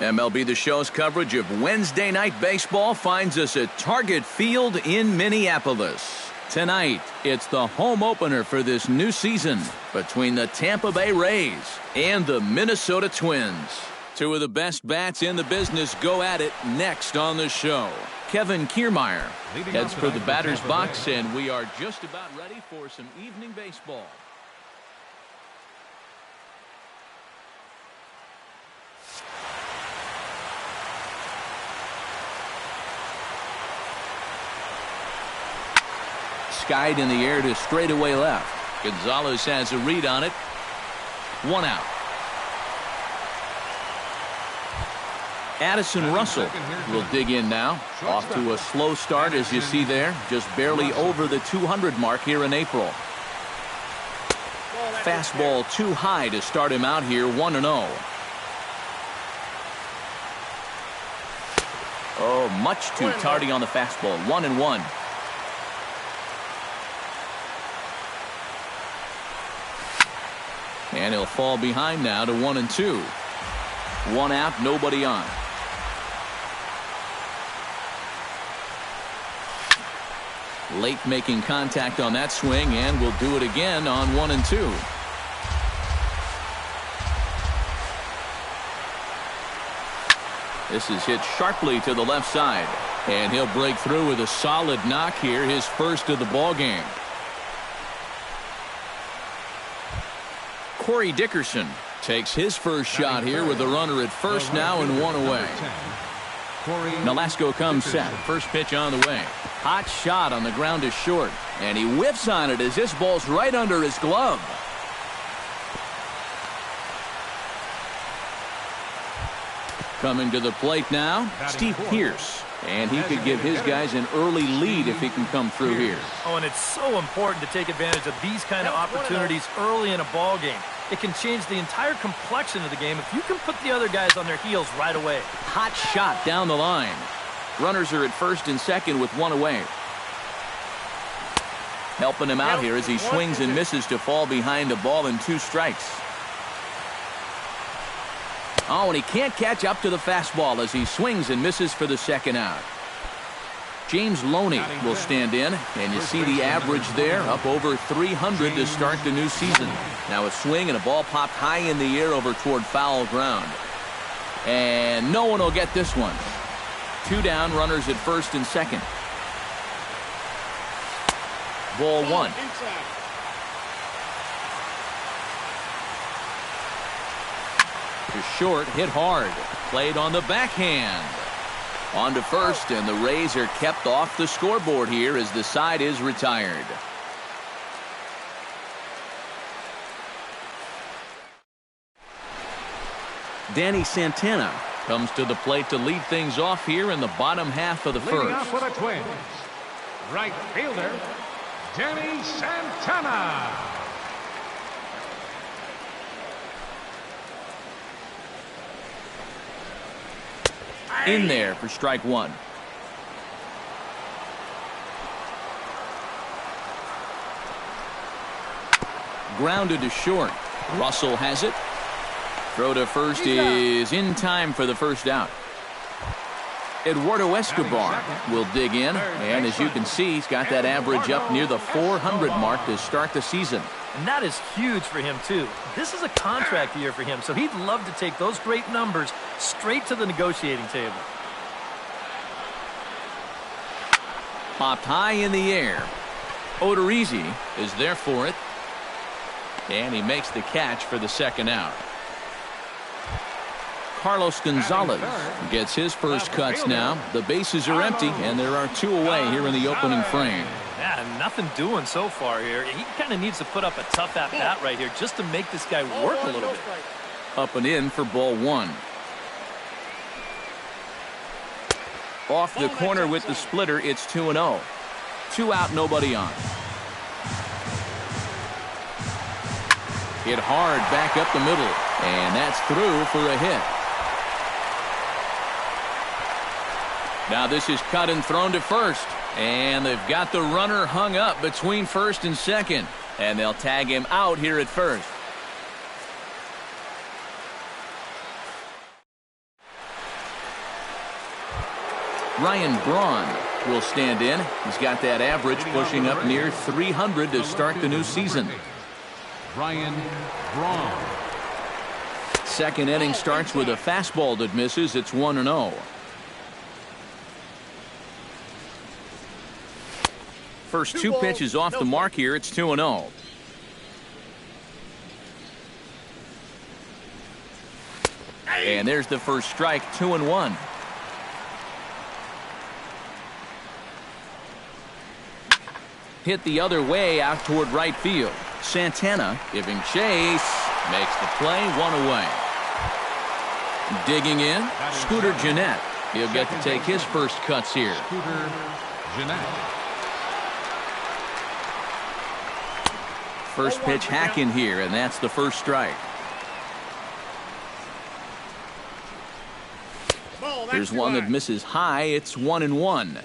MLB The Show's coverage of Wednesday night baseball finds us at Target Field in Minneapolis. Tonight, it's the home opener for this new season between the Tampa Bay Rays and the Minnesota Twins. Two of the best bats in the business go at it next on the show. Kevin Kiermaier heads for the batter's box, and we are just about ready for some evening baseball. Skied in the air to straightaway left. Gonzalez has a read on it. 1 out. Addison Russell will dig in now. Off to a slow start, as you see there. Just barely over the 200 mark here in April. Fastball too high to start him out here, 1-0. Oh, much too tardy on the fastball, 1-1. And he'll fall behind now to 1-2. 1 out, nobody on. Late making contact on that swing, and will do it again on 1-2. This is hit sharply to the left side, and he'll break through with a solid knock here, his first of the ball game. Corey Dickerson takes his first shot here with a runner at first now and 1 away. Nolasco comes set. First pitch on the way. Hot shot on the ground is short, and he whiffs on it as this ball's right under his glove. Coming to the plate now, Steve Pearce. And he could give his guys an early lead if he can come through here. Oh, and it's so important to take advantage of these kind of opportunities early in a ball game. It can change the entire complexion of the game if you can put the other guys on their heels right away. Hot shot down the line. Runners are at first and second with 1 away. Helping him out here as he swings and misses to fall behind a ball and 2 strikes. Oh, and he can't catch up to the fastball as he swings and misses for the second out. James Loney will stand in, and you see the average there, up over 300 to start the new season. Now a swing and a ball popped high in the air over toward foul ground. And no one will get this one. 2 down, runners at first and second. Ball 1. To short, hit hard. Played on the backhand. On to first, and the Rays are kept off the scoreboard here as the side is retired. Danny Santana comes to the plate to lead things off here in the bottom half of the first. Leading off for the Twins, right fielder, Danny Santana. In there for strike 1. Grounded to short. Russell has it. Throw to first is in time for the first out. Eduardo Escobar will dig in, and as you can see, he's got that average up near the 400 mark to start the season. And that is huge for him, too. This is a contract year for him, so he'd love to take those great numbers straight to the negotiating table. Popped high in the air. Odorizzi is there for it. And he makes the catch for the second out. Carlos Gonzalez gets his first cuts now. The bases are empty, and there are 2 away here in the opening frame. Yeah, nothing doing so far here. He kind of needs to put up a tough at-bat right here just to make this guy work a little bit. Up and in for ball 1. Off the corner with the splitter, it's 2-0. 2 out, nobody on. Hit hard back up the middle, and that's through for a hit. Now this is cut and thrown to first, and they've got the runner hung up between first and second, and they'll tag him out here at first. Ryan Braun will stand in. He's got that average pushing up near 300 to start the new season. Ryan Braun. Second inning starts with a fastball that misses. It's 1-0. First two pitches off the mark here. It's 2-0. And there's the first strike, 2-1. Hit the other way out toward right field. Santana giving chase. Makes the play, one away. Digging in, Scooter Gennett. He'll get to take his first cuts here. Scooter Gennett. First pitch hack in here, and that's the first strike. Here's one that misses high. It's 1-1.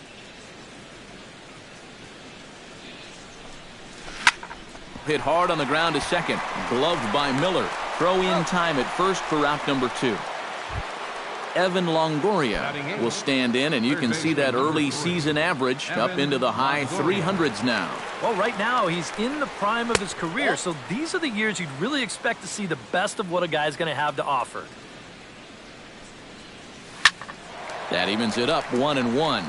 Hit hard on the ground to second. Gloved by Miller. Throw in time at first for out number 2. Evan Longoria will stand in, and you can see that early season average up into the high 300s now. Well, right now he's in the prime of his career, so these are the years you'd really expect to see the best of what a guy's going to have to offer. That evens it up, 1-1.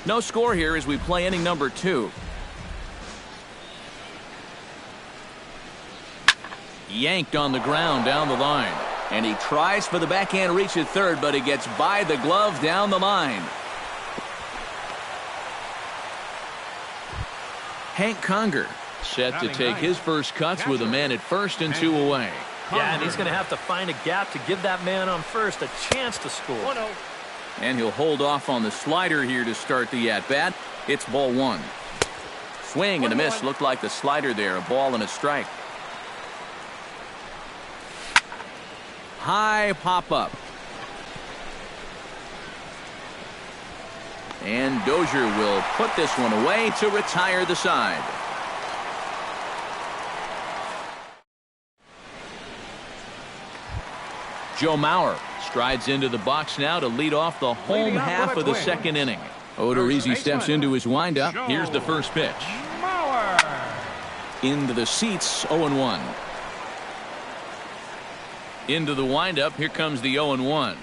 No score here as we play inning number 2. Yanked on the ground down the line. And he tries for the backhand reach at third, but he gets by the glove down the line. Hank Conger set to take his first cuts with a man at first and 2 away. Yeah, and he's going to have to find a gap to give that man on first a chance to score. And he'll hold off on the slider here to start the at-bat. It's ball 1. Swing and a miss. Looked like the slider there. A ball and a strike. High pop-up. And Dozier will put this one away to retire the side. Joe Mauer strides into the box now to lead off the home half of the second inning. Odorizzi steps into his windup. Here's the first pitch. Mauer. Into the seats, 0-1. Into the windup. Here comes the 0-1.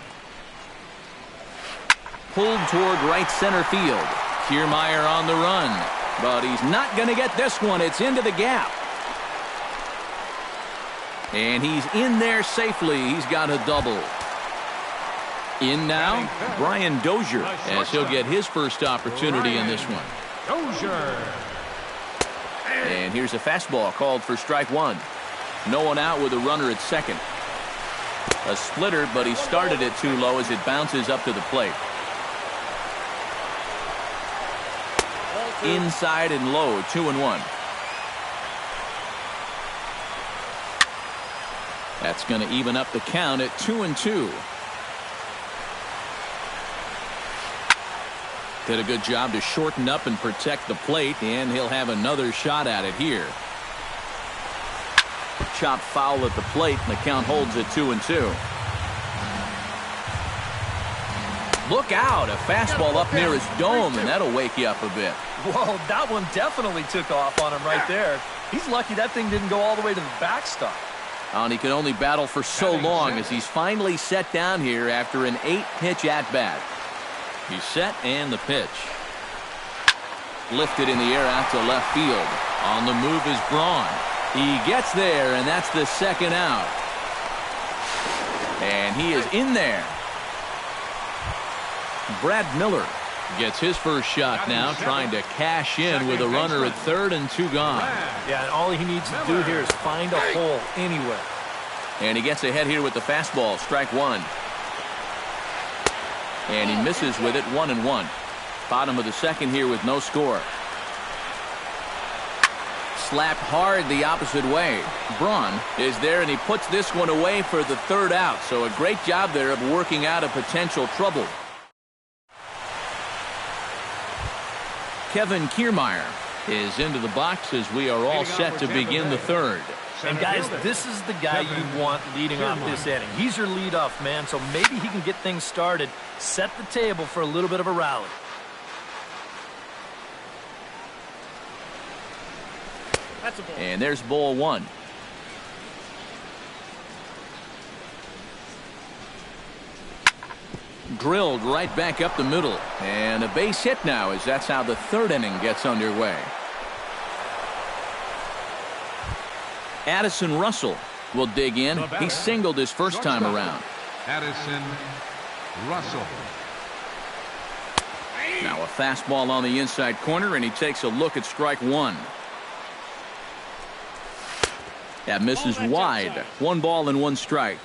Pulled toward right center field. Kiermaier on the run. But he's not going to get this one. It's into the gap. And he's in there safely. He's got a double. In now, Brian Dozier, as he'll get his first opportunity in this one. Dozier. And here's a fastball called for strike 1. No one out with a runner at second. A splitter, but he started it too low as it bounces up to the plate. Inside and low, 2-1. That's going to even up the count at 2-2. Did a good job to shorten up and protect the plate, and he'll have another shot at it here. Chopped foul at the plate, and the count holds at 2-2. Look out, a fastball up near his dome, and that'll wake you up a bit. Whoa, that one definitely took off on him right there. He's lucky that thing didn't go all the way to the backstop. And he can only battle for so long as he's finally set down here after an 8-pitch at-bat. He's set, and the pitch. Lifted in the air out to left field. On the move is Braun. He gets there, and that's the second out. And he is in there. Brad Miller gets his first shot now, trying to cash in with a runner at third and 2 gone. Yeah, and all he needs to do here is find a hole anywhere. And he gets ahead here with the fastball, strike 1. And he misses with it, 1-1. Bottom of the second here with no score. Slapped hard the opposite way. Braun is there, and he puts this one away for the third out. So a great job there of working out a potential trouble. Kevin Kiermaier is into the box as we are all set to begin the third. And guys, this is the guy you want leading off this inning. He's your leadoff man, so maybe he can get things started, set the table for a little bit of a rally. That's a ball. And there's ball one. Drilled right back up the middle. And a base hit now, as that's how the third inning gets underway. Addison Russell will dig in. He singled his first time around. Addison Russell. Now a fastball on the inside corner, and he takes a look at strike one. That misses wide. 1 ball and 1 strike.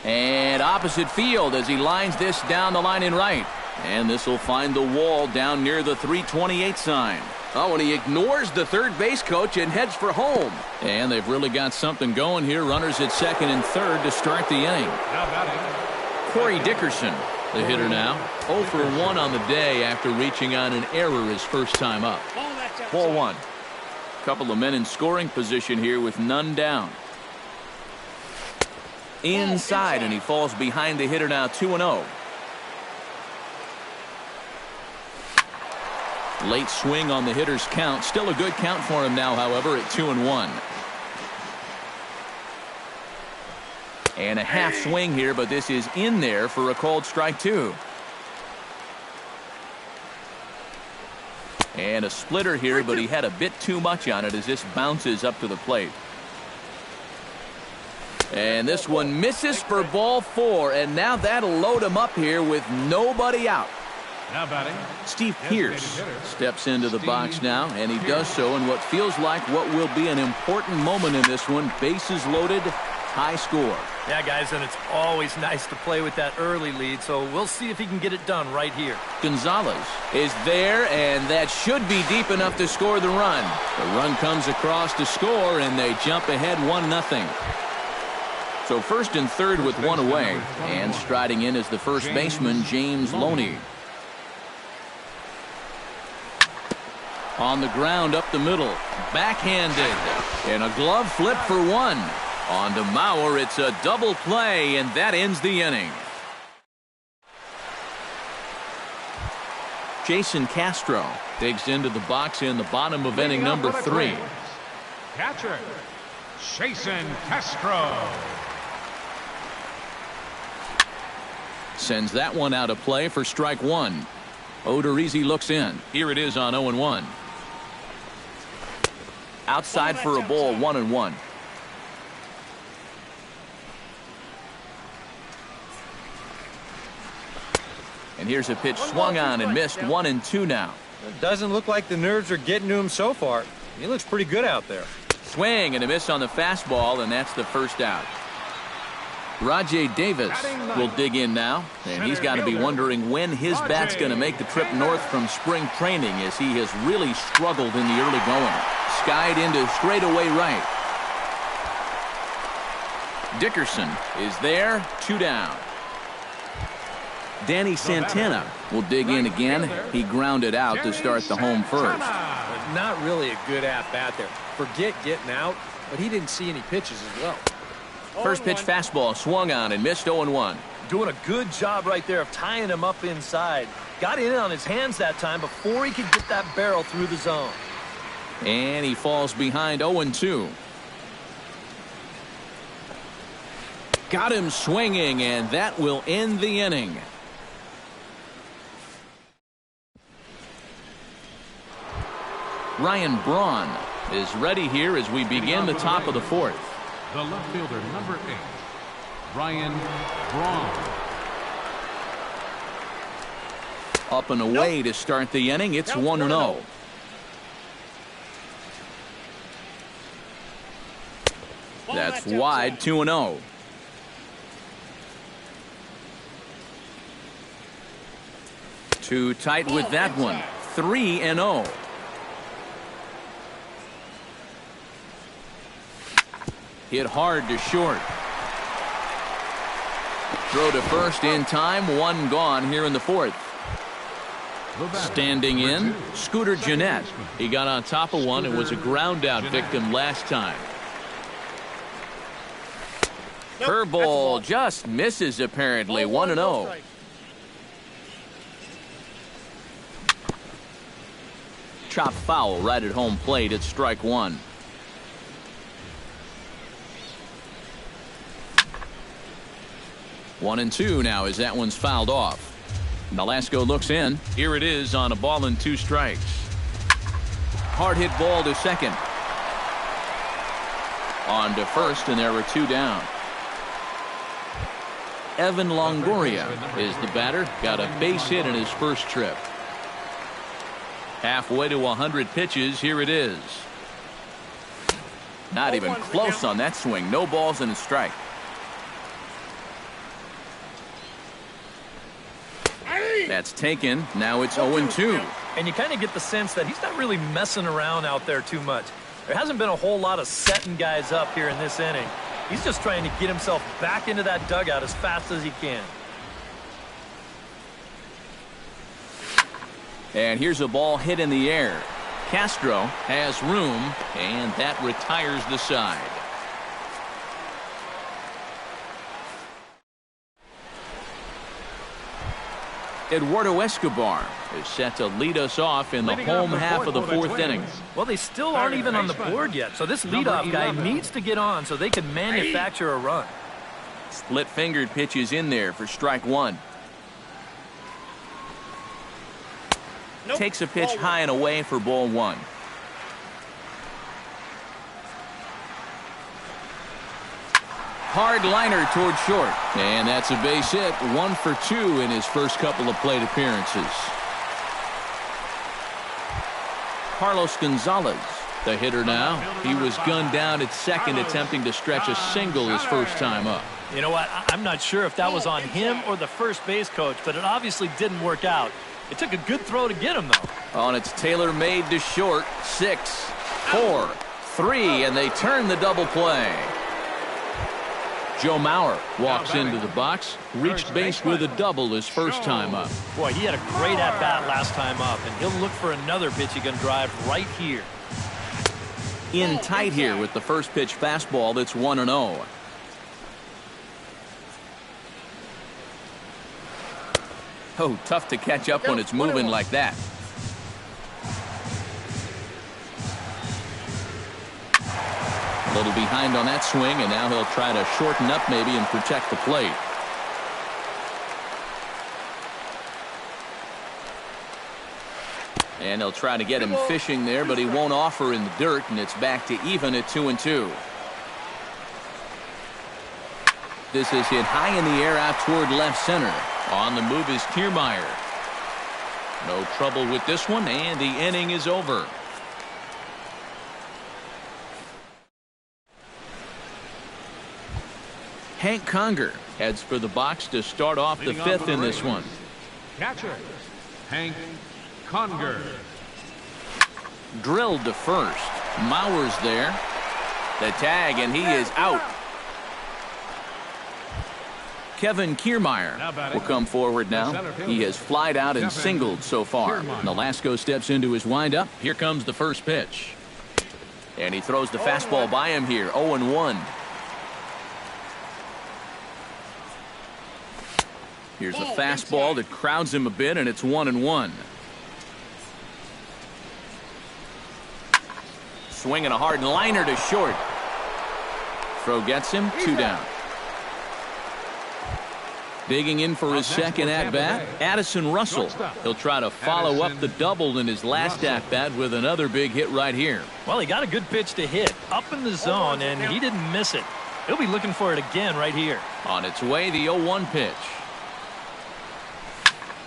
And opposite field as he lines this down the line in right. And this will find the wall down near the 328 sign. Oh, and he ignores the third base coach and heads for home. And they've really got something going here. Runners at second and third to start the inning. Corey Dickerson, the hitter now. 0 for 1 on the day after reaching on an error his first time up. Ball one. Couple of men in scoring position here with none down. Inside, and he falls behind the hitter now 2-0. Late swing on the hitter's count. Still a good count for him now, however, at 2-1. And a half swing here, but this is in there for a called strike two. And a splitter here, but he had a bit too much on it as this bounces up to the plate. And this one misses for ball 4, and now that'll load him up here with nobody out. Now batting, Steve Pearce steps into the box now, and he does so in what feels like what will be an important moment in this one. Bases loaded, high score. Yeah, guys, and it's always nice to play with that early lead, so we'll see if he can get it done right here. Gonzalez is there, and that should be deep enough to score the run. The run comes across to score, and they jump ahead 1-0. So first and third with one away, and striding in is the first baseman, James Loney. On the ground up the middle, backhanded, and a glove flip for one. On to Mauer, it's a double play, and that ends the inning. Jason Castro digs into the box in the bottom of inning number 3. Catcher, Jason Castro. Sends that one out of play for strike one. Odorizzi looks in. Here it is on 0-1. Outside for a ball, 1-1. And here's a pitch swung on and missed, 1-2 now. It doesn't look like the nerves are getting to him so far. He looks pretty good out there. Swing and a miss on the fastball, and that's the first out. Rajay Davis will dig in now, and he's got to be wondering when his bat's going to make the trip north from spring training, as he has really struggled in the early going. Skied into straightaway right. Dickerson is there, 2 down. Danny Santana will dig in again. He grounded out to start the home first. Not really a good at-bat there. Forget getting out, but he didn't see any pitches as well. First pitch fastball swung on and missed, 0-1. Doing a good job right there of tying him up inside. Got in on his hands that time before he could get that barrel through the zone. And he falls behind 0-2. Got him swinging, and that will end the inning. Ryan Braun is ready here as we begin the top of the 4th. The left fielder, number 8, Ryan Braun. Up and away to start the inning. It's 1-0. That's wide, 2-0. Too tight with that one. 3-0. Hit hard to short. Throw to first in time. 1 gone here in the 4th. Standing in, Scooter Gennett. He got on top of one and was a ground out victim last time. Curveball just misses apparently. 1-0. Chop foul right at home plate. It's strike one. 1-2 now as that one's fouled off. Nolasco looks in. Here it is on a ball and 2 strikes. Hard hit ball to second. On to first, and there are 2 down. Evan Longoria is the batter. Got a base hit in his first trip. Halfway to 100 pitches. Here it is. Not even close on that swing. No balls and a strike. That's taken. Now it's 0-2. And you kind of get the sense that he's not really messing around out there too much. There hasn't been a whole lot of setting guys up here in this inning. He's just trying to get himself back into that dugout as fast as he can. And here's a ball hit in the air. Castro has room, and that retires the side. Eduardo Escobar is set to lead us off in the home half of the 4th inning. Well, they still aren't even on the board yet, so this leadoff guy needs to get on so they can manufacture a run. Split-fingered pitch is in there for strike one. Takes a pitch high and away for ball one. Hard liner toward short. And that's a base hit. 1 for 2 in his first couple of plate appearances. Carlos Gonzalez, the hitter now. He was gunned down at second, attempting to stretch a single his first time up. You know what? I'm not sure if that was on him or the first base coach, but it obviously didn't work out. It took a good throw to get him, though. On its tailor-made to short. 6, 4, 3, and they turn the double play. Joe Mauer walks into the box, reached base with a double his first time up. Boy, he had a great at-bat last time up, and he'll look for another pitch he can drive right here. In tight here with the first pitch fastball that's 1-0. Oh, tough to catch up when it's moving like that. A little behind on that swing, and now he'll try to shorten up maybe and protect the plate. And he'll try to get him fishing there, but he won't offer in the dirt, and it's back to even at 2-2. This is hit high in the air out toward left center. On the move is Kiermaier. No trouble with this one, and the inning is over. Hank Conger heads for the box to start off the 5th in this one. Catcher, Hank Conger. Drilled to first. Mauer's there. The tag, and he is out. Kevin Kiermaier will come forward now. He has flied out and singled so far. Nolasco steps into his windup. Here comes the first pitch. And he throws the fastball by him here. 0-1. Here's a fastball that crowds him a bit, and it's 1-1. Swinging a hard liner to short. Throw gets him. 2 down. Digging in for his second at-bat, Addison Russell. He'll try to follow up the double in his last at-bat with another big hit right here. Well, he got a good pitch to hit up in the zone, and he didn't miss it. He'll be looking for it again right here. On its way, the 0-1 pitch.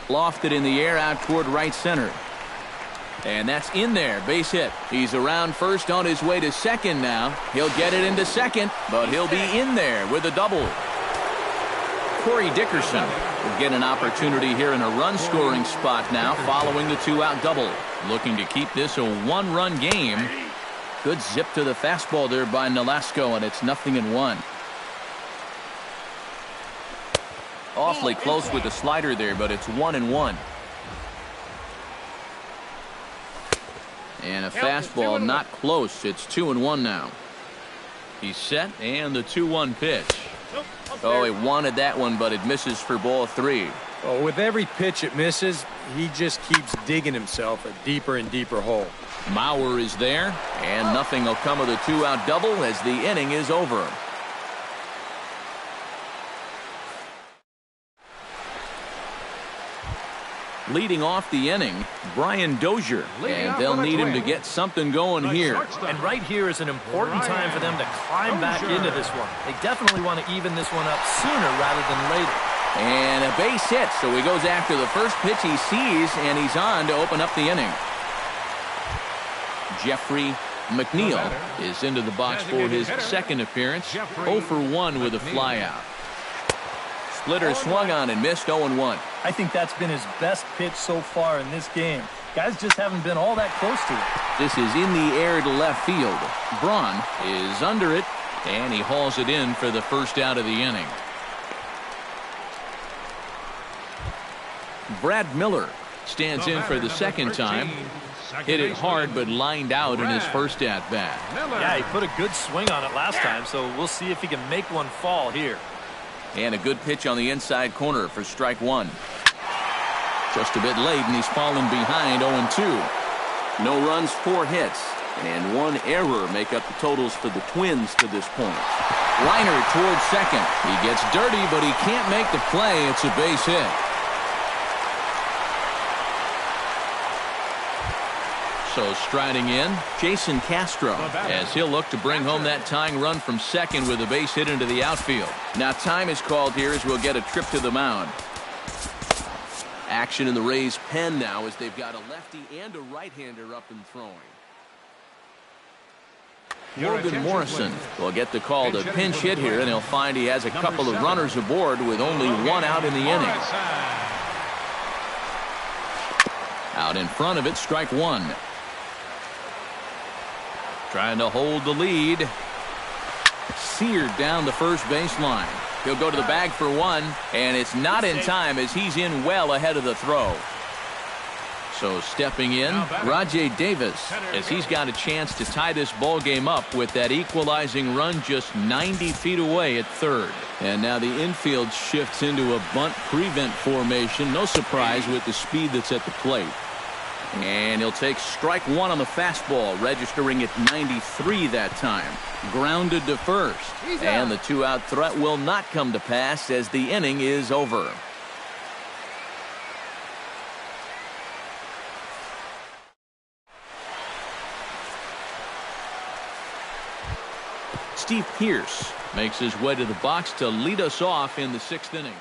Lofted in the air out toward right center. And that's in there. Base hit. He's around first on his way to second now. He'll get it into second, but he'll be in there with a double. Corey Dickerson will get an opportunity here in a run-scoring spot now following the 2-out double. Looking to keep this a 1-run game. Good zip to the fastball there by Nolasco, and it's 0-1. Awfully close with the slider there, but it's 1-1. And a fastball not close. It's 2-1 now. He's set, and the 2-1 pitch. Oh, he wanted that one, but it misses for ball 3. Oh, with every pitch it misses, he just keeps digging himself a deeper and deeper hole. Mauer is there, and nothing will come of the 2-out double as the inning is over. Leading off the inning, Brian Dozier, and they'll need him to get something going here. And right here is an important time for them to climb back into this one. They definitely want to even this one up sooner rather than later. And a base hit, so he goes after the first pitch he sees, and he's on to open up the inning. Jeffrey McNeil is into the box for his second appearance. 0 for 1 with a flyout. Splitter swung on and missed. 0-1. I think that's been his best pitch so far in this game. Guys just haven't been all that close to it. This is in the air to left field. Braun is under it, and he hauls it in for the first out of the inning. Brad Miller stands in for the second time. Hit it hard, but lined out in his first at-bat. Yeah, he put a good swing on it last time, so we'll see if he can make one fall here. And a good pitch on the inside corner for strike 1. Just a bit late, and he's fallen behind 0-2. No runs, 4 hits, and 1 error make up the totals for the Twins to this point. Liner towards second. He gets dirty, but he can't make the play. It's a base hit. So striding in, Jason Castro, as he'll look to bring home that tying run from second with a base hit into the outfield. Now time is called here as we'll get a trip to the mound. Action in the Rays' pen now as they've got a lefty and a right-hander up and throwing. Logan Morrison will get the call to pinch hit here, and he'll find he has a couple of runners aboard with only 1 out in the inning. Out in front of it, strike 1. Trying to hold the lead. Seared down the first baseline. He'll go to the bag for 1, and it's not in time as he's in well ahead of the throw. So stepping in, Rajay Davis, as he's got a chance to tie this ball game up with that equalizing run just 90 feet away at third. And now the infield shifts into a bunt prevent formation. No surprise with the speed that's at the plate. And he'll take strike 1 on the fastball, registering at 93 that time. Grounded to first. And the 2-out threat will not come to pass as the inning is over. Steve Pearce makes his way to the box to lead us off in the 6th inning.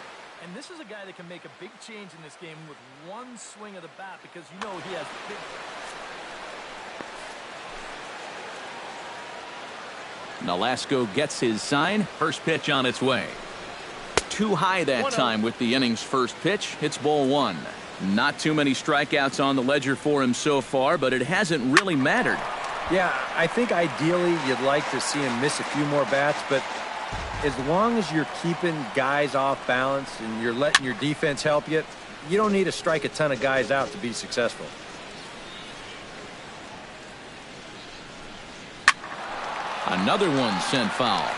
And this is a guy that can make a big change in this game with 1 swing of the bat because you know he has big. Nolasco gets his sign. First pitch on its way. Too high that time with the inning's first pitch. It's ball 1. Not too many strikeouts on the ledger for him so far, but it hasn't really mattered. Yeah, I think ideally you'd like to see him miss a few more bats, but as long as you're keeping guys off balance and you're letting your defense help you, you don't need to strike a ton of guys out to be successful. Another one sent foul.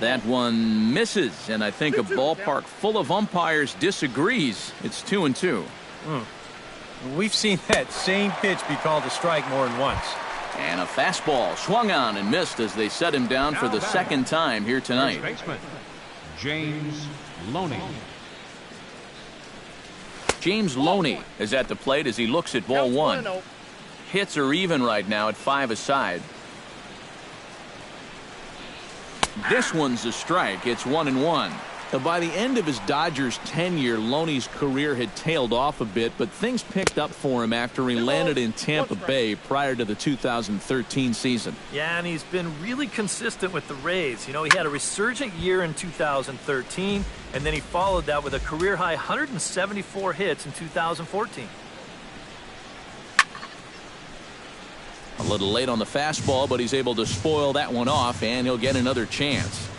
That one misses, and I think a ballpark full of umpires disagrees. It's 2-2. We've seen that same pitch be called a strike more than once. And a fastball swung on and missed as they set him down for the second time here tonight. James Loney. James Loney is at the plate as he looks at ball 1. Hits are even right now at 5 aside. This one's a strike. It's 1-1. By the end of his Dodgers tenure, Loney's career had tailed off a bit, but things picked up for him after he landed in Tampa Bay prior to the 2013 season. Yeah, and he's been really consistent with the Rays. You know, he had a resurgent year in 2013, and then he followed that with a career-high 174 hits in 2014. A little late on the fastball, but he's able to spoil that one off, and he'll get another chance.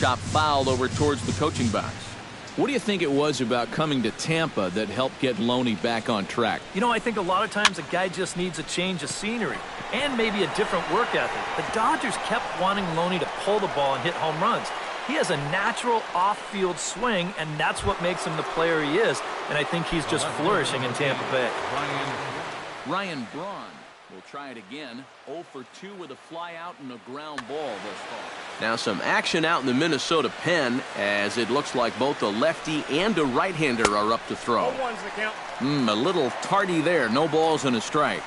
chop fouled over towards the coaching box. What do you think it was about coming to Tampa that helped get Loney back on track? You know, I think a lot of times a guy just needs a change of scenery and maybe a different work ethic. The Dodgers kept wanting Loney to pull the ball and hit home runs. He has a natural off-field swing, and that's what makes him the player he is. And I think he's just flourishing in Tampa Bay. Ryan Braun will try it again. 0 for 2 with a fly out and a ground ball thus far. Now some action out in the Minnesota pen, as it looks like both a lefty and a right-hander are up to throw. A little tardy there. No balls and a strike.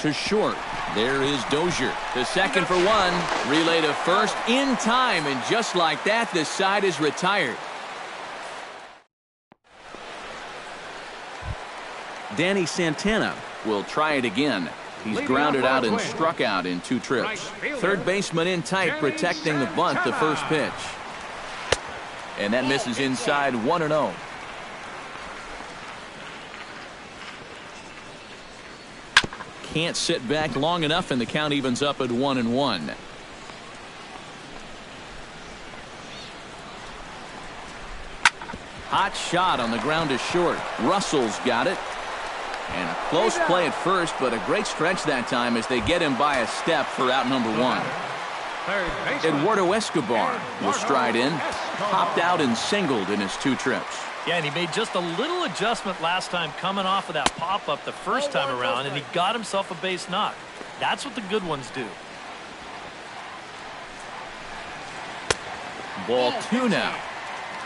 To short. There is Dozier. The second for one. Relay to first in time, and just like that, the side is retired. Danny Santana will try it again. He's grounded out and struck out in 2 trips. Third baseman in tight, protecting the bunt, the first pitch. And that misses inside, 1-0. Can't sit back long enough, and the count evens up at 1-1. Hot shot on the ground to short. Russell's got it. And a close play at first, but a great stretch that time as they get him by a step for out number 1. Eduardo Escobar will stride in, popped out and singled in his 2 trips. Yeah, and he made just a little adjustment last time coming off of that pop-up the first time around, and he got himself a base knock. That's what the good ones do. Ball 2 now.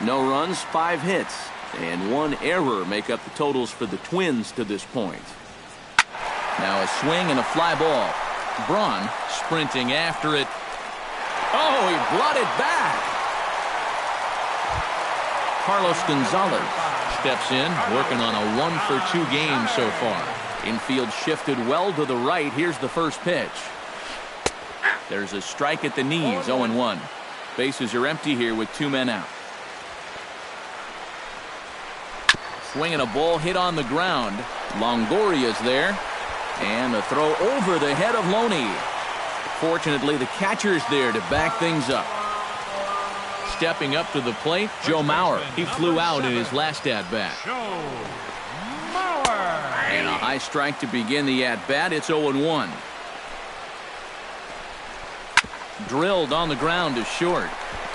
No runs, 5 hits, and 1 error make up the totals for the Twins to this point. Now a swing and a fly ball. Braun sprinting after it. Oh, he blotted back. Carlos Gonzalez steps in, working on a 1 for 2 game so far. Infield shifted well to the right. Here's the first pitch. There's a strike at the knees, 0-1. Bases are empty here with 2 men out. Swinging a ball hit on the ground. Longoria's there. And a throw over the head of Loney. Fortunately, the catcher's there to back things up. Stepping up to the plate, Joe Mauer. He flew out in his last at-bat. And a high strike to begin the at-bat. It's 0-1. Drilled on the ground to short.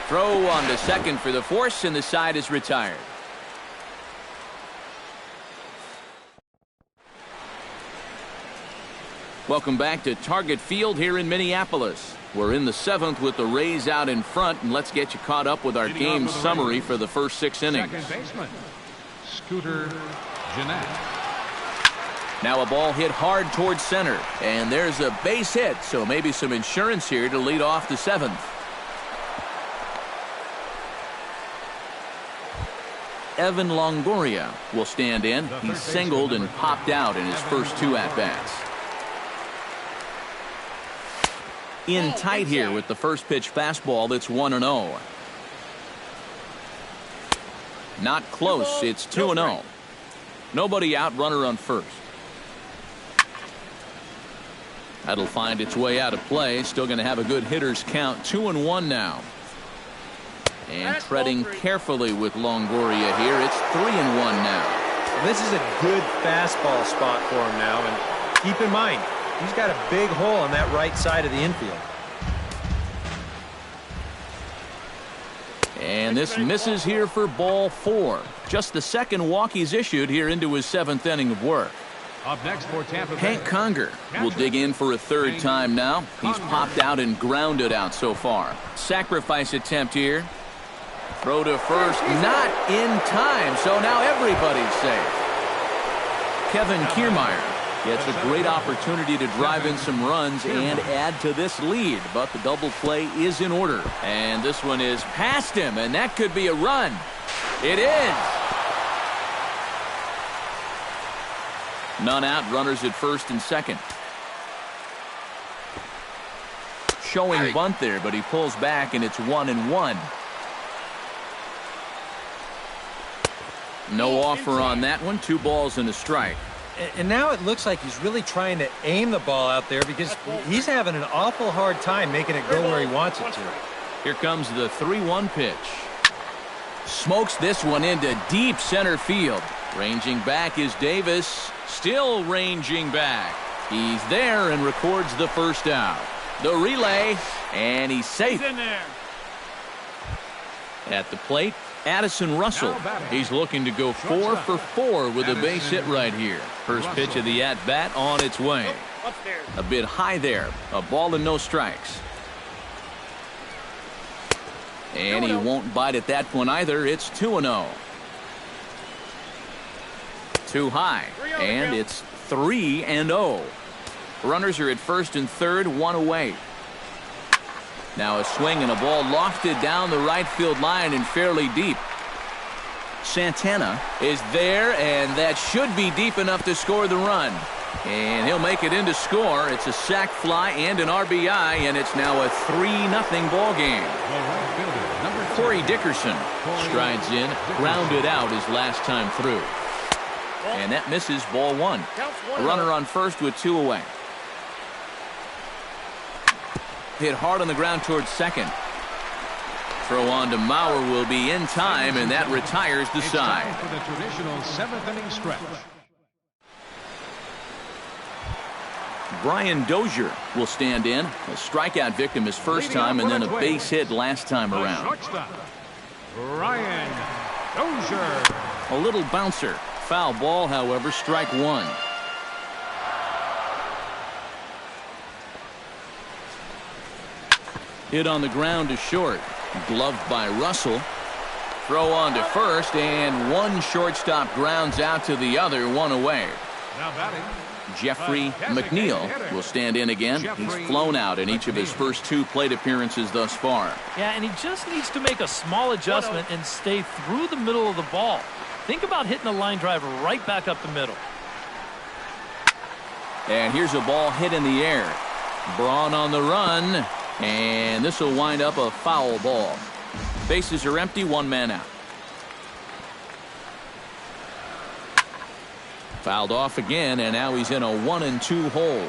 Throw on to second for the force, and the side is retired. Welcome back to Target Field here in Minneapolis. We're in the 7th with the Rays out in front, and let's get you caught up with our game summary for the first 6 innings. Second baseman, Scooter Gennett. Now a ball hit hard towards center, and there's a base hit, so maybe some insurance here to lead off the 7th. Evan Longoria will stand in. He singled and popped out in his first 2 at-bats. In tight here with the first pitch fastball. That's 1-0. Not close. It's 2-0. Nobody out. Runner on first. That'll find its way out of play. Still going to have a good hitter's count. 2-1 now. And treading carefully with Longoria here. It's 3-1 now. This is a good fastball spot for him now. And keep in mind, he's got a big hole on that right side of the infield. And this misses here for ball 4. Just the second walk he's issued here into his 7th inning of work. Up next for Tampa Bay, Hank Conger will dig in for a 3rd time now. He's popped out and grounded out so far. Sacrifice attempt here. Throw to first, not in time, so now everybody's safe. Kevin Kiermaier gets a great opportunity to drive in some runs and add to this lead, but the double play is in order. And this one is past him, and that could be a run. It is. None out, runners at first and second. Showing bunt there, but he pulls back, and it's 1-1. No offer on that one. 2 balls and a strike. And now it looks like he's really trying to aim the ball out there because he's having an awful hard time making it go where he wants it to. Here comes the 3-1 pitch. Smokes this one into deep center field. Ranging back is Davis. Still ranging back. He's there and records the first out. The relay, and he's safe. He's in there. At the plate, Addison Russell. He's looking to go 4 for 4 with a base hit right here. First pitch of the at-bat on its way. A bit high there. A ball and no strikes. And he won't bite at that one either. It's 2-0. Too high. And it's 3-0. Runners are at first and third, 1 away. Now a swing and a ball lofted down the right field line and fairly deep. Santana is there, and that should be deep enough to score the run. And he'll make it in to score. It's a sac fly and an RBI, and it's now a 3-0 ball game. Corey Dickerson strides in, grounded out his last time through. And that misses, ball 1. A runner on first with 2 away. Hit hard on the ground towards second. Throw on to Mauer will be in time, and that retires the side. For the traditional 7th inning stretch. Brian Dozier will stand in. A strikeout victim his first time, and then a base hit last time around. Shortstop, Brian Dozier. A little bouncer. Foul ball, however, strike 1. Hit on the ground to short. Gloved by Russell. Throw on to first, and one shortstop grounds out to the other, 1 away. Now batting, Jeffrey McNeil will stand in again. He's flown out in each of his first 2 plate appearances thus far. Yeah, and he just needs to make a small adjustment and stay through the middle of the ball. Think about hitting a line drive right back up the middle. And here's a ball hit in the air. Braun on the run, and this will wind up a foul ball. Bases are empty, 1 man out. Fouled off again, and now he's in a 1-2 hole.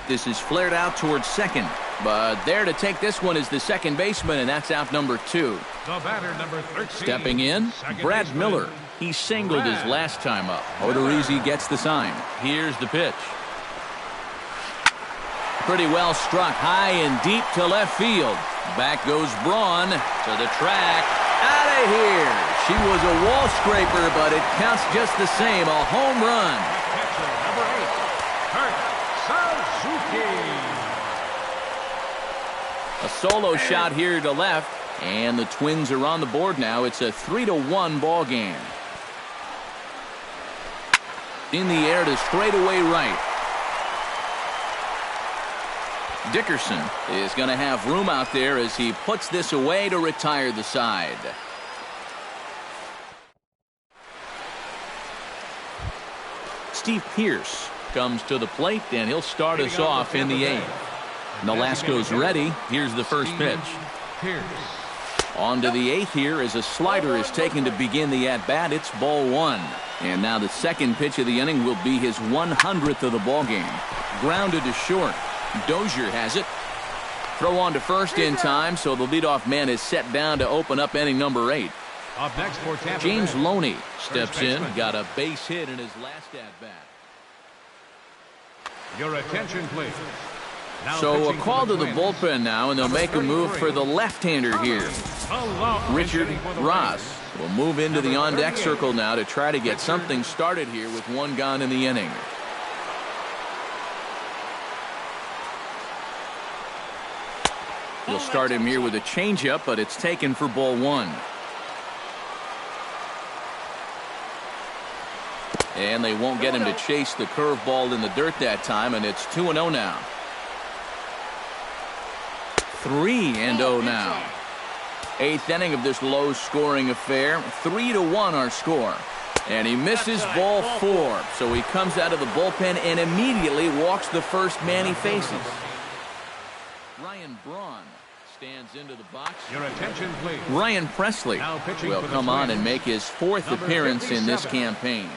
This is flared out towards second, but there to take this one is the second baseman, and that's out number 2. the batter, number 13. Stepping in, Brad baseman, Miller. He singled his last time up. Odorizzi gets the sign. Here's the pitch. Pretty well struck high and deep to left field. Back goes Braun to the track. Out of here. She was a wall scraper, but it counts just the same. A home run. Catcher, number 8, Kurt Suzuki. A solo shot here to left, and the Twins are on the board now. It's a 3-1 ball game. In the air to straightaway right. Dickerson is going to have room out there as he puts this away to retire the side. Steve Pearce comes to the plate, and he'll start us off in the 8th. Nolasco's ready. Here's the first pitch. On to the 8th here as a slider is taken to begin the at-bat. It's ball 1. And now the second pitch of the inning will be his 100th of the ball game. Grounded to short. Dozier has it. Throw on to first in time, so the leadoff man is set down to open up inning number 8. Up next for Tampa James Bay, Loney steps in, baseman. got a base hit in his last at-bat. Your attention, please. Now So a pitching for call to the Twins. bullpen now, and they'll make a move for the left-hander here. Richard Ross will move into the on-deck circle now to try to get something started here with 1 gone in the inning. He'll start him here with a changeup, but it's taken for ball 1. And they won't get him to chase the curveball in the dirt that time, and it's 2-0 now. 3-0 now. 8th inning of this low-scoring affair. 3-1 our score. And he misses ball 4. So he comes out of the bullpen and immediately walks the first man he faces. Ryan Braun stands into the box. Your attention, please. Ryan Presley will come on and make his fourth appearance in this 57. campaign.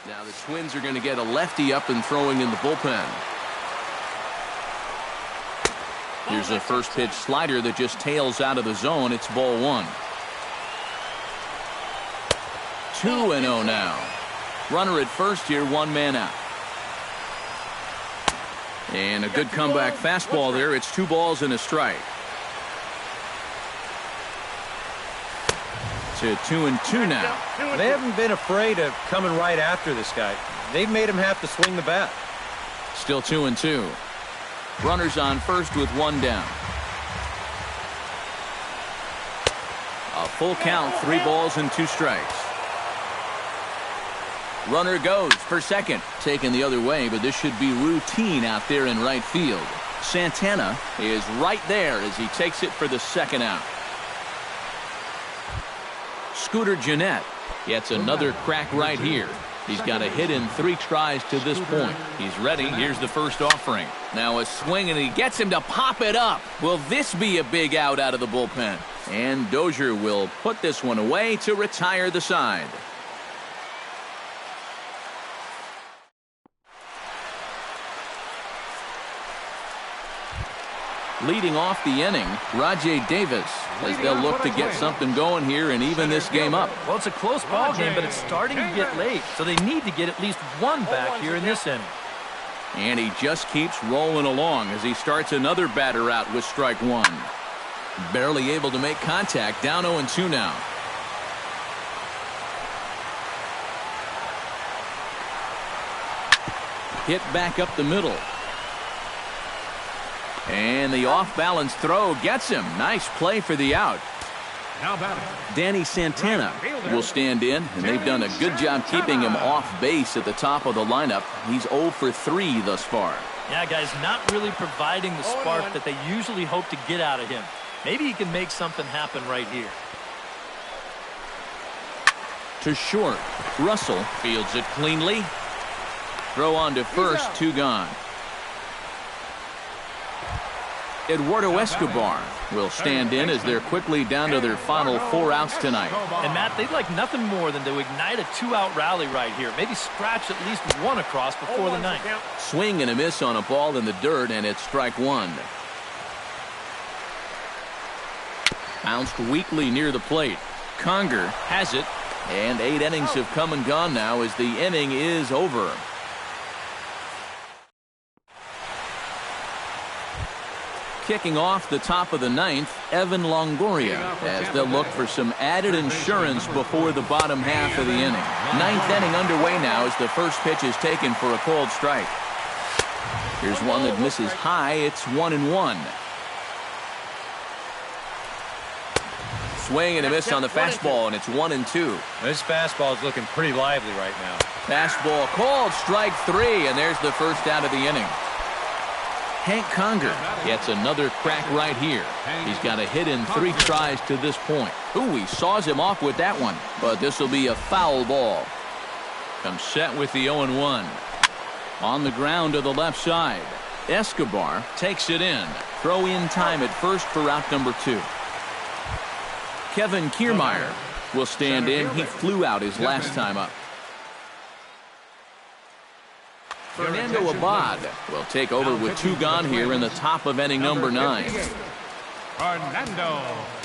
Now the Twins are going to get a lefty up and throwing in the bullpen. Here's a first pitch slider that just tails out of the zone. It's ball one. 2-0 now. Runner at first here, one man out. And a good comeback fastball there. It's 2 balls and a strike. To 2-2 now. They haven't been afraid of coming right after this guy. They've made him have to swing the bat. Still 2-2. Runners on first with one down. A full count, 3 balls and 2 strikes. Runner goes for second. Taken the other way, but this should be routine out there in right field. Santana is right there as he takes it for the second out. Scooter Gennett gets another crack right here. He's got a hit in 3 tries to this point. He's ready. Here's the first offering. Now a swing, and he gets him to pop it up. Will this be a big out of the bullpen? And Dozier will put this one away to retire the side. Leading off the inning, Rajay Davis, as they'll look to get something going here and even this game up. Well, it's a close ball game, but it's starting to get late, so they need to get at least one back here in this inning. And he just keeps rolling along as he starts another batter out with strike one. Barely able to make contact, down 0-2 now. Hit back up the middle. And the off-balance throw gets him. Nice play for the out. Now batting. Danny Santana will stand in, and they've done a good job keeping him off base at the top of the lineup. He's 0 for 3 thus far. Yeah, guys, not really providing the spark that they usually hope to get out of him. Maybe he can make something happen right here. To short. Russell fields it cleanly. Throw on to first, 2 gone. Eduardo Escobar will stand in as they're quickly down to their final 4 outs tonight. And Matt, they'd like nothing more than to ignite a 2-out rally right here. Maybe scratch at least one across before the ninth. Swing and a miss on a ball in the dirt, and it's strike one. Bounced weakly near the plate. Conger has it, and 8 innings have come and gone now as the inning is over. Kicking off the top of the ninth, Evan Longoria, as they'll look for some added insurance before the bottom half of the inning. 9th inning underway now as the first pitch is taken for a called strike. Here's one that misses high. It's 1-1. Swing and a miss on the fastball, and it's 1-2. This fastball is looking pretty lively right now. Fastball called, strike 3, and there's the first out of the inning. Hank Conger gets another crack right here. He's got a hit in 3 tries to this point. Ooh, he saws him off with that one, but this will be a foul ball. Comes set with the 0-1. On the ground to the left side. Escobar takes it in. Throw in time at first for out number 2. Kevin Kiermaier will stand in. He flew out his last time up. Fernando Abad will take over with 2 gone here in the top of inning number 9. Fernando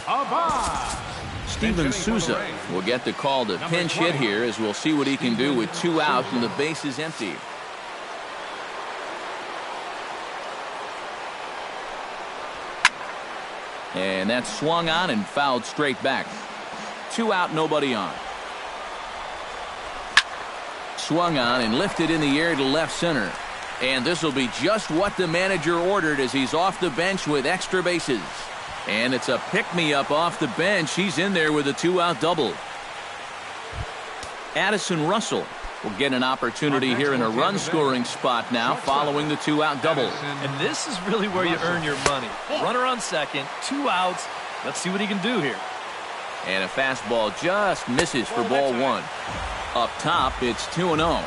Abad. Steven Souza will get the call to pinch hit here as we'll see what he can do with 2 outs and the base is empty. And that's swung on and fouled straight back. 2 out, nobody on. Swung on and lifted in the air to left center. And this will be just what the manager ordered as he's off the bench with extra bases. And it's a pick-me-up off the bench. He's in there with a 2-out double. Addison Russell will get an opportunity here in a run-scoring spot now following the 2-out double. And this is really where you earn your money. Runner on second, 2 outs. Let's see what he can do here. And a fastball just misses for ball 1. Up top, it's 2-0.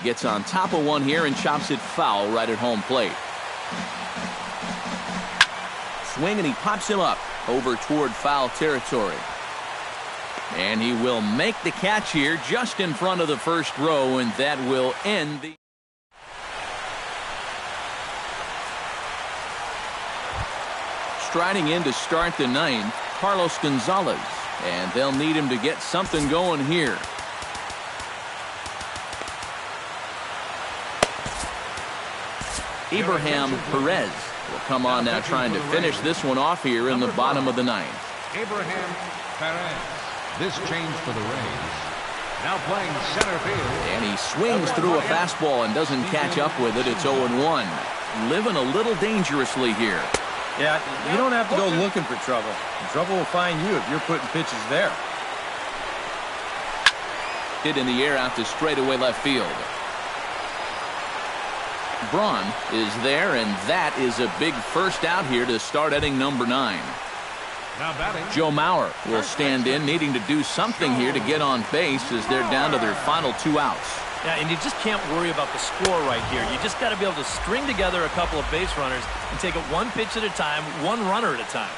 Gets on top of one here and chops it foul right at home plate. Swing, and he pops him up over toward foul territory. And he will make the catch here just in front of the first row, and that will end the... Striding in to start the ninth, Carlos Gonzalez. And they'll need him to get something going here. Abraham Perez will come on now, trying to finish this one off here in the bottom of the ninth. Abraham Perez. This change for the Rays. Now playing center field. And he swings through a fastball and doesn't catch up with it. It's 0-1. Living a little dangerously here. Yeah, you don't have to go looking for trouble. Trouble will find you if you're putting pitches there. Hit in the air out to straightaway left field. Braun is there, and that is a big first out here to start inning number 9. Now batting, Joe Mauer will stand in, needing to do something here to get on base as they're down to their final 2 outs. Yeah, and you just can't worry about the score right here. You just got to be able to string together a couple of base runners and take it one pitch at a time, one runner at a time.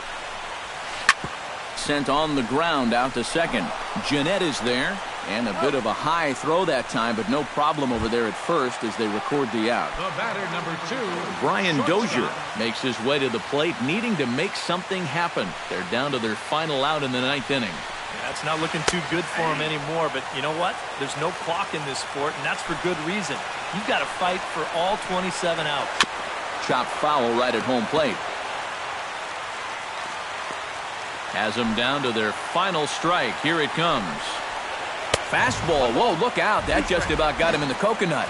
Sent on the ground out to second. Jeanette is there, and a bit of a high throw that time, but no problem over there at first as they record the out. the batter, number 2. Brian Dozier shortstop. makes his way to the plate, needing to make something happen. They're down to their final out in the 9th inning. Yeah, it's not looking too good for him anymore, but you know what? There's no clock in this sport, and that's for good reason. You've got to fight for all 27 outs. Chopped foul right at home plate. Has them down to their final strike. Here it comes. Fastball. Whoa, look out. That just about got him in the coconut.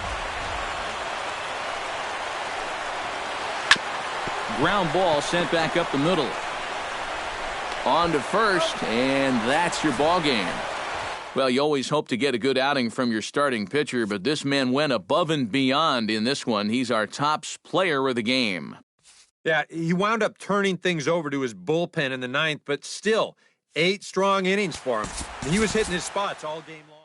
Ground ball sent back up the middle. On to first, and that's your ball game. Well, you always hope to get a good outing from your starting pitcher, but this man went above and beyond in this one. He's our top player of the game. Yeah, he wound up turning things over to his bullpen in the 9th, but still, 8 strong innings for him. And he was hitting his spots all game long.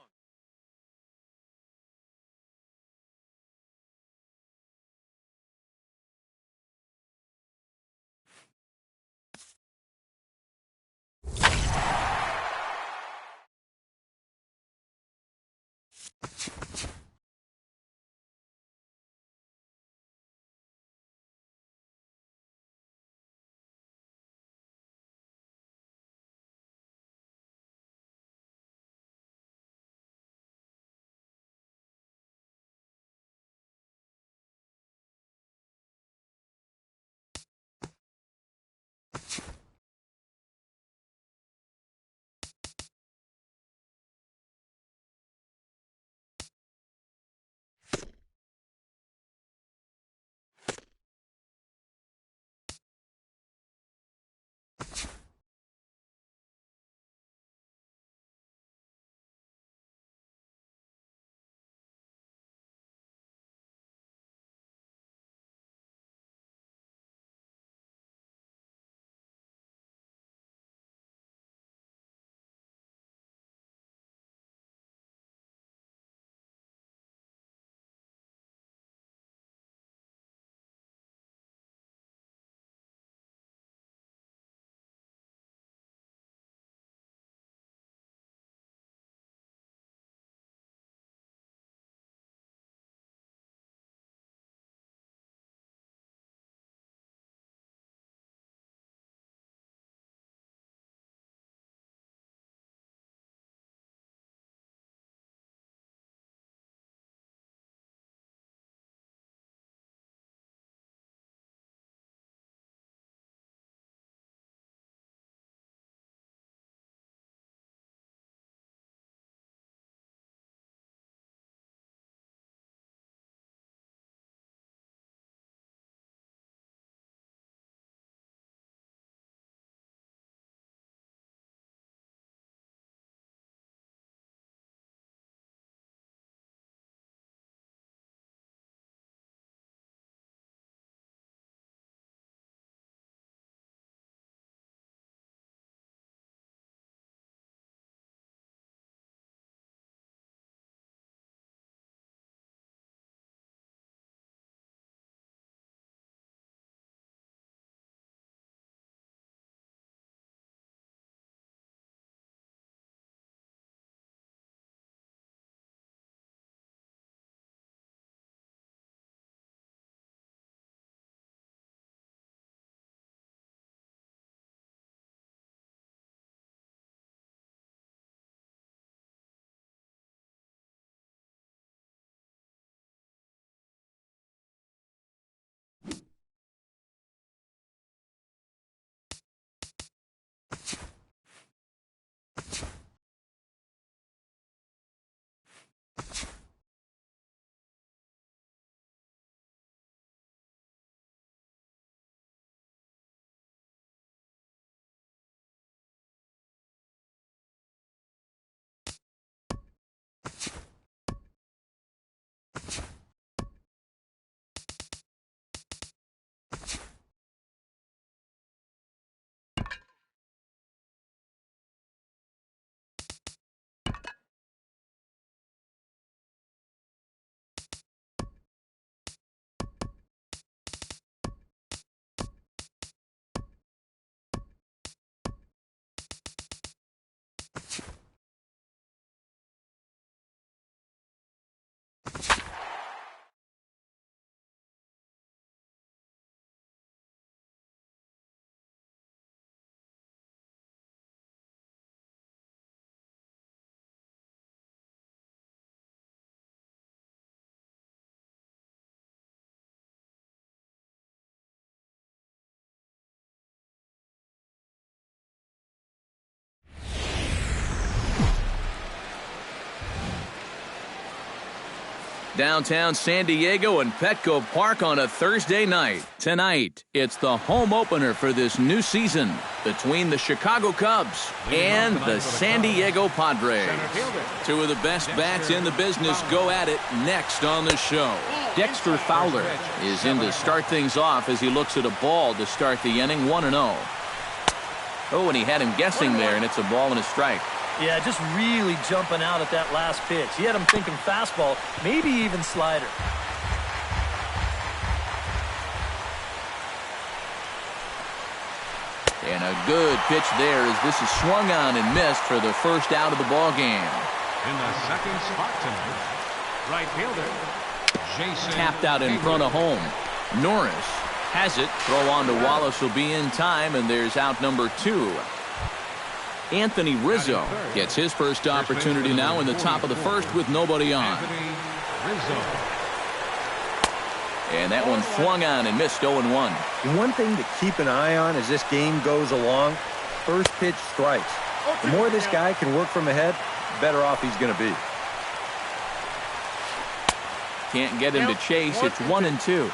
Downtown San Diego and Petco Park on a Thursday night. Tonight, it's the home opener for this new season between the Chicago Cubs and the San Diego Padres. Two of the best bats in the business go at it next on the show. Dexter Fowler is in to start things off as he looks at a ball to start the inning, 1-0. Oh, and he had him guessing there, and it's a ball and a strike. Yeah, just really jumping out at that last pitch. He had him thinking fastball, maybe even slider. And a good pitch there as this is swung on and missed for the first out of the ball game. In the second spot tonight, right fielder, Jason. Tapped out in front of home. Norris has it. Throw on to Wallace will be in time, and there's out number 2. Anthony Rizzo gets his first opportunity now in the top of the first with nobody on. And that one swung on and missed 0-1. And one thing to keep an eye on as this game goes along, first pitch strikes. The more this guy can work from ahead, the better off he's going to be. Can't get him to chase. It's 1-2.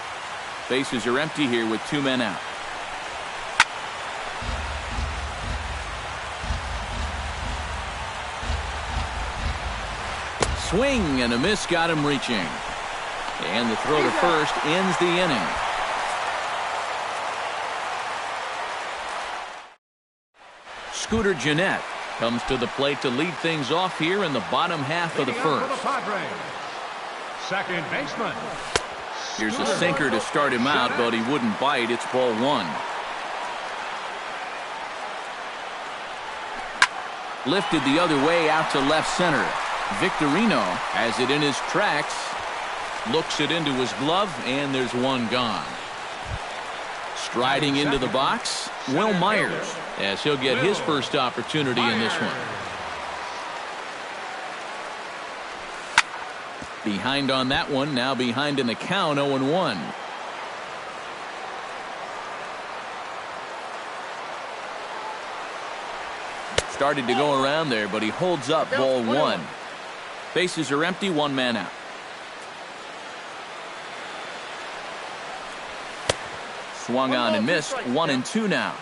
Bases are empty here with 2 men out. Swing and a miss got him reaching. And the throw to first ends the inning. Scooter Gennett comes to the plate to lead things off here in the bottom half of the first. Second baseman. Here's a sinker to start him out, but he wouldn't bite. It's ball 1. Lifted the other way out to left center. Victorino has it in his tracks. Looks it into his glove, and there's one gone. Striding into the box, Will Myers, as he'll get his first opportunity in this one. Behind on that one, now behind in the count, 0-1. Started to go around there, but he holds up, ball 1. Bases are empty, 1 man out. Swung on and missed, 1-2 now.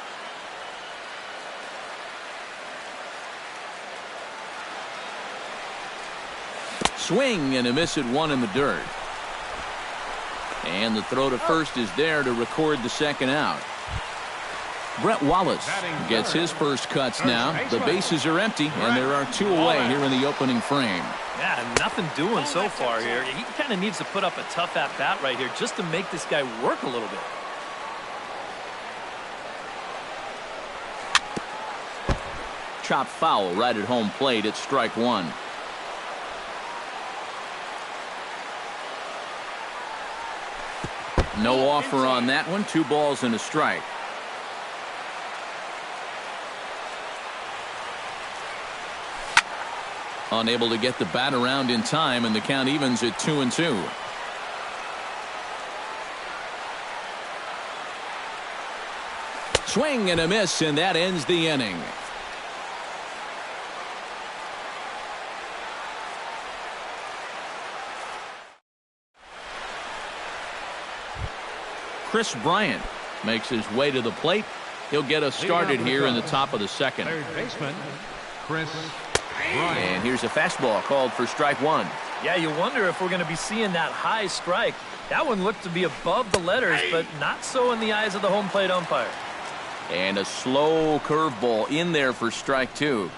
Swing and a miss at 1 in the dirt. And the throw to first is there to record the second out. Brett Wallace gets his first cuts now. The bases are empty, and there are 2 away here in the opening frame. Yeah, nothing doing so far here. He kind of needs to put up a tough at-bat right here just to make this guy work a little bit. Chop foul right at home plate. It's strike 1. No offer on that one. 2 balls and a strike. Unable to get the bat around in time, and the count evens at 2-2. Swing and a miss, and that ends the inning. Chris Bryant makes his way to the plate. He'll get us started here in the top of the second. Third baseman, Chris Bryant. And here's a fastball called for strike 1. Yeah, you wonder if we're going to be seeing that high strike. That one looked to be above the letters, but not so in the eyes of the home plate umpire. And a slow curveball in there for strike 2.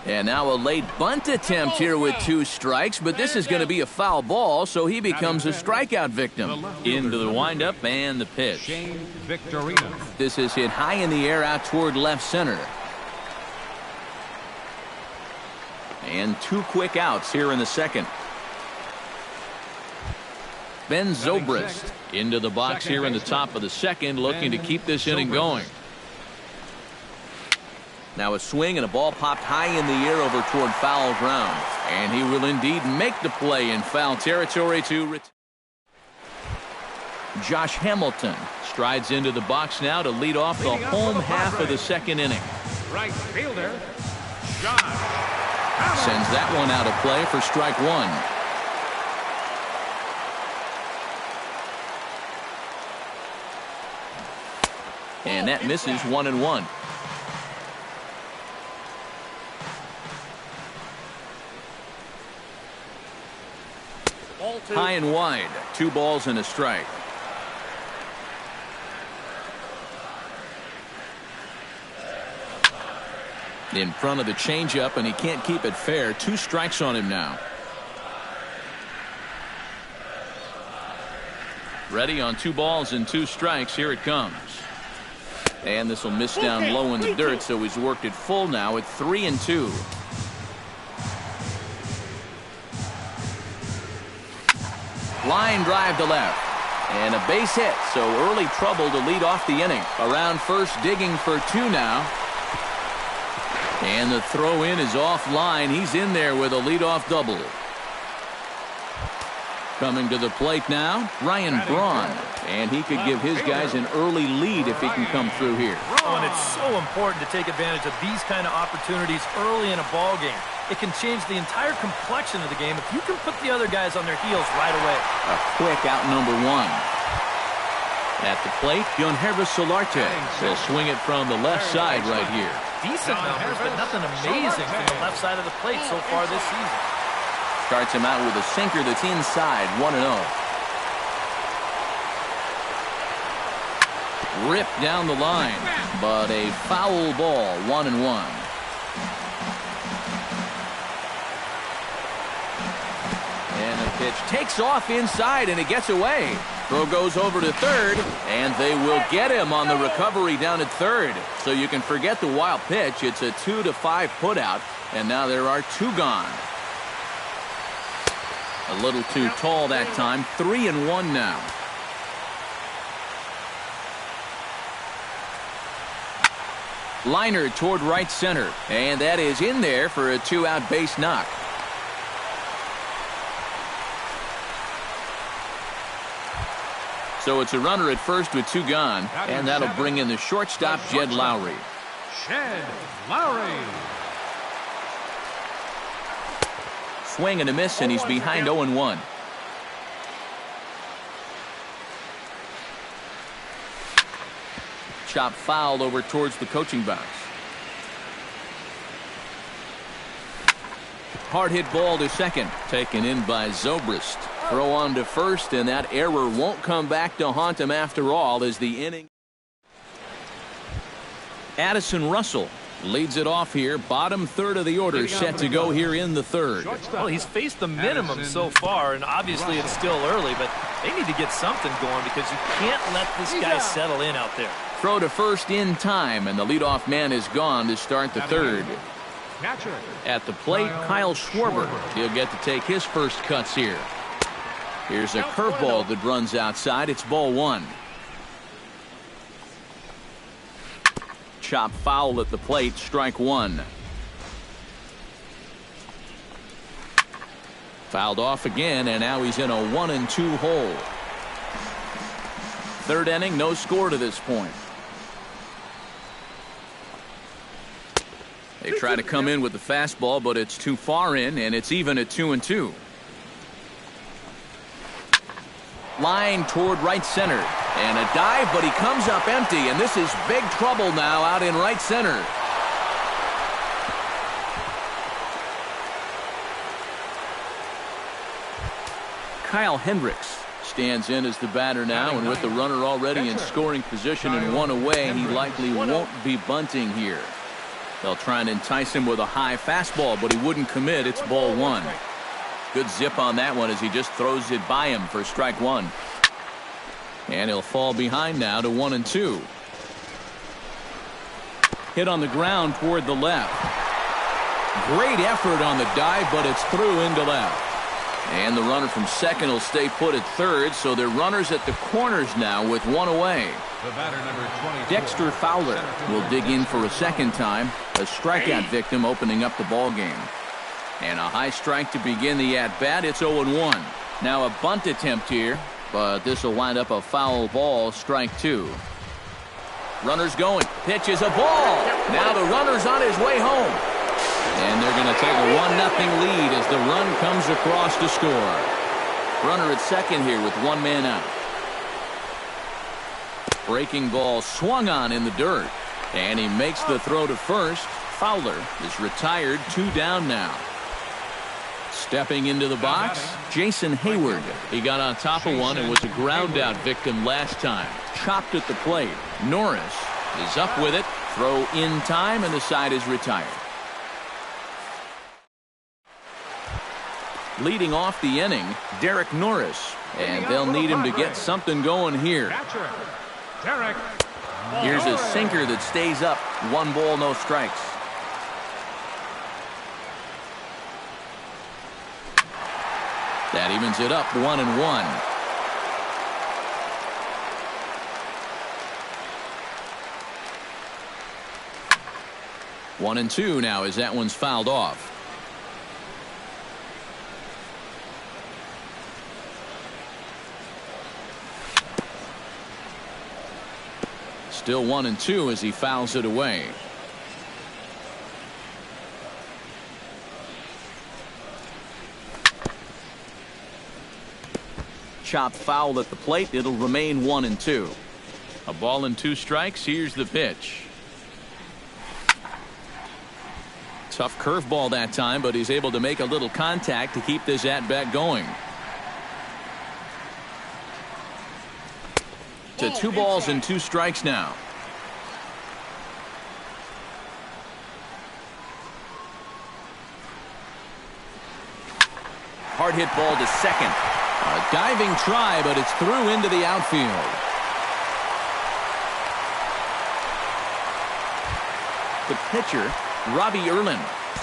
And now a late bunt attempt here with 2 strikes, but this is going to be a foul ball, so he becomes a strikeout victim. Into the windup and the pitch. This is hit high in the air out toward left center. And 2 quick outs here in the second. Ben Zobrist into the box here in the top of the second, looking to keep this inning going. Now a swing and a ball popped high in the air over toward foul ground. And he will indeed make the play in foul territory to Josh Hamilton strides into the box now to lead off the home half of the second inning. Right fielder, Josh. Sends that one out of play for strike 1. And that misses 1-1. High and wide. 2 balls and a strike. In front of the changeup, and he can't keep it fair. 2 strikes on him now. Ready on 2 balls and 2 strikes. Here it comes. And this will miss down low in the dirt, so he's worked it full now at 3-2. Line drive to left. And a base hit, so early trouble to lead off the inning. Around first, digging for 2 now. And the throw in is offline. He's in there with a leadoff double. Coming to the plate now, Ryan Braun. And he could give his guys an early lead if he can come through here. Oh, and it's so important to take advantage of these kind of opportunities early in a ball game. It can change the entire complexion of the game if you can put the other guys on their heels right away. A quick out number 1. At the plate, Yonhervis Solarte will swing it from the left side right here. Decent numbers, but nothing amazing from the left side of the plate so far this season. Starts him out with a sinker that's inside, 1-0. Ripped down the line, but a foul ball, 1-1. And the pitch takes off inside, and it gets away. Throw goes over to third, and they will get him on the recovery down at third. So you can forget the wild pitch. It's a 2-5 putout, and now there are 2 gone. A little too tall that time. 3-1 now. Liner toward right center, and that is in there for a 2-out base knock. So it's a runner at first with 2 gone, and that'll bring in the shortstop, Jed Lowry. Jed Lowry. Swing and a miss, and he's behind 0-1. Chop fouled over towards the coaching box. Hard hit ball to second, taken in by Zobrist. Throw on to first, and that error won't come back to haunt him after all as the inning. Addison Russell leads it off here. Bottom third of the order set to go here in the third. Well, he's faced the minimum so far, and obviously it's still early, but they need to get something going because you can't let this guy settle in out there. Throw to first in time, and the leadoff man is gone to start the third. At the plate, Kyle Schwarber. He'll get to take his first cuts here. Here's a curveball that runs outside. It's ball 1. Chop foul at the plate, strike 1. Fouled off again, and now he's in a 1-2 hole. Third inning, no score to this point. They try to come in with the fastball, but it's too far in, and it's even at 2-2. Line toward right center, and a dive, but he comes up empty, and this is big trouble now out in right center. Kyle Hendricks stands in as the batter now, and with the runner already in scoring position and 1 away, he likely won't be bunting here. They'll try and entice him with a high fastball, but he wouldn't commit. It's ball 1. Good zip on that one as he just throws it by him for strike 1. And he'll fall behind now to 1-2. Hit on the ground toward the left. Great effort on the dive, but it's through into left. And the runner from second will stay put at third, so they're runners at the corners now with 1 away. The batter, number 24, Dexter Fowler will dig in for a second time. A strikeout victim opening up the ball game. And a high strike to begin the at-bat. It's 0-1. Now a bunt attempt here, but this will wind up a foul ball, strike 2. Runners going. Pitch is a ball. Now the runner's on his way home. And they're going to take a 1-0 lead as the run comes across to score. Runner at second here with 1 man out. Breaking ball swung on in the dirt. And he makes the throw to first. Fowler is retired. 2 down now. Stepping into the box, Jason Hayward. He got on top of one and was a ground out victim last time. Chopped at the plate. Norris is up with it. Throw in time, and the side is retired. Leading off the inning, Derek Norris. And they'll need him to get something going here. Here's a sinker that stays up. 1 ball, no strikes. That evens it up 1-1. One and two now as that one's fouled off. Still 1-2 as he fouls it away. Chopped foul at the plate. It'll remain 1-2. A ball and 2 strikes. Here's the pitch. Tough curveball that time, but he's able to make a little contact to keep this at-bat going. To 2 balls and 2 strikes now. Hard hit ball to second. A diving try, but it's through into the outfield. The pitcher, Robbie Erlin,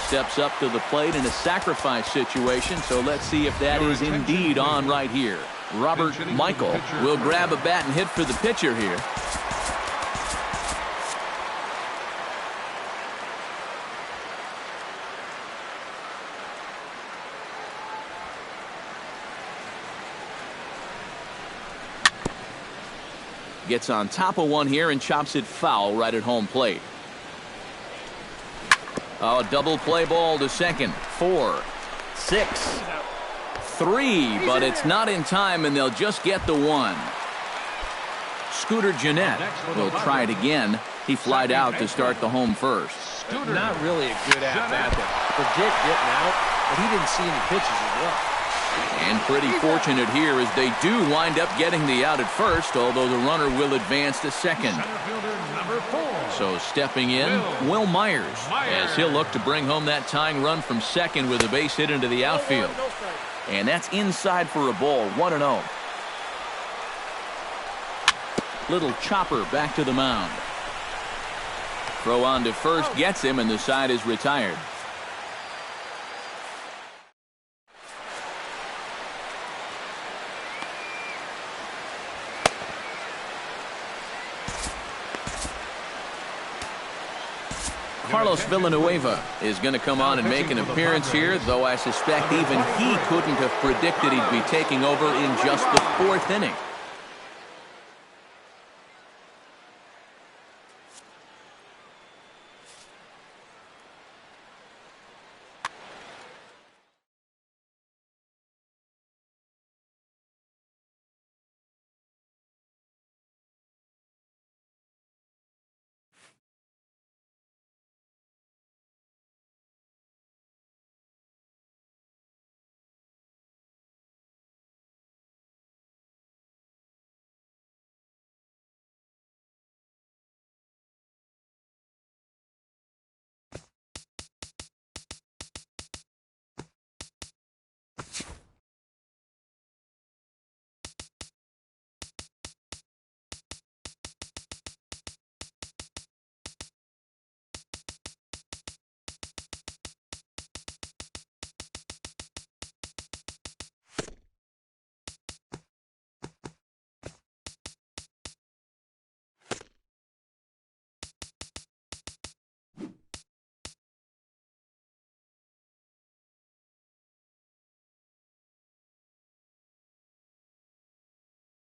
steps up to the plate in a sacrifice situation, so let's see if that is indeed on right here. Robert Michael will grab a bat and hit for the pitcher here. Gets on top of one here and chops it foul right at home plate. Oh, double play ball to second. 4, 6, 3, but it's not in time, and they'll just get the 1. Scooter Jeanette will try it again. He flied out to start the home first. Not really a good at-bat. Legit getting out, but he didn't see any pitches as well. And pretty fortunate here as they do wind up getting the out at first, although the runner will advance to second. So stepping in, Will Myers, as he'll look to bring home that tying run from second with a base hit into the outfield. And that's inside for a ball, 1-0. Little chopper back to the mound. Throw on to first gets him, and the side is retired. Carlos Villanueva is going to come on and make an appearance here, though I suspect even he couldn't have predicted he'd be taking over in just the 4th inning.